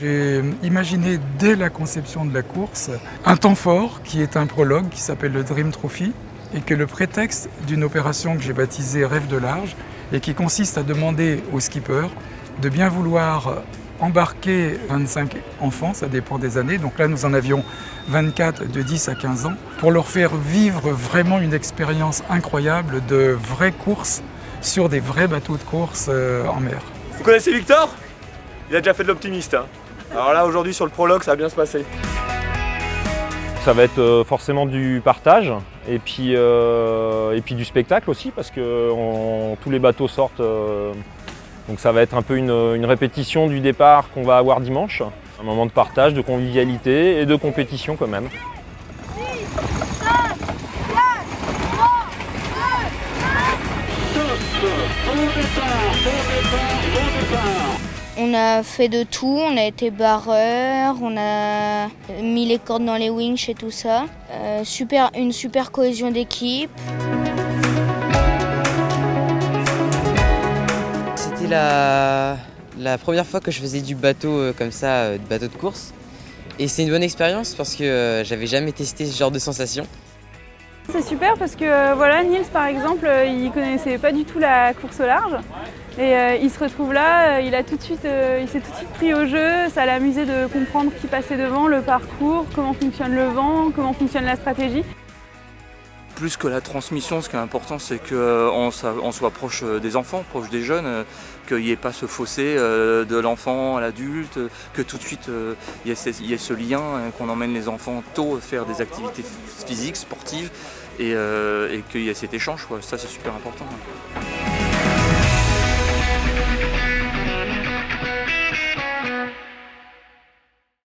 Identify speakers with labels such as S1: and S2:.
S1: J'ai imaginé dès la conception de la course un temps fort qui est un prologue qui s'appelle le Dream Trophy et que le prétexte d'une opération que j'ai baptisée Rêve de large et qui consiste à demander aux skippers de bien vouloir embarquer 25 enfants, ça dépend des années, donc là nous en avions 24 de 10 à 15 ans, pour leur faire vivre vraiment une expérience incroyable de vraies courses sur des vrais bateaux de course en mer.
S2: Vous connaissez Victor? Il a déjà fait de l'optimiste. Hein. Alors là aujourd'hui sur le prologue ça va bien se passer.
S3: Ça va être forcément du partage et puis du spectacle aussi parce que tous les bateaux sortent. Donc ça va être un peu une répétition du départ qu'on va avoir dimanche. Un moment de partage, de convivialité et de compétition quand même.
S4: On a fait de tout, on a été barreur, on a mis les cordes dans les winches et tout ça. Une super cohésion d'équipe.
S5: C'était la première fois que je faisais du bateau comme ça, de bateau de course. Et c'est une bonne expérience parce que j'avais jamais testé ce genre de sensation.
S6: C'est super parce que voilà, Niels par exemple, il connaissait pas du tout la course au large. Et il se retrouve là, il s'est tout de suite pris au jeu, ça l'a amusé de comprendre qui passait devant, le parcours, comment fonctionne le vent, comment fonctionne la stratégie.
S2: Plus que la transmission, ce qui est important, c'est qu'on soit proche des enfants, proche des jeunes, qu'il n'y ait pas ce fossé de l'enfant à l'adulte, que tout de suite il y ait ce lien, qu'on emmène les enfants tôt faire des activités physiques, sportives, et qu'il y ait cet échange, quoi. Ça c'est super important.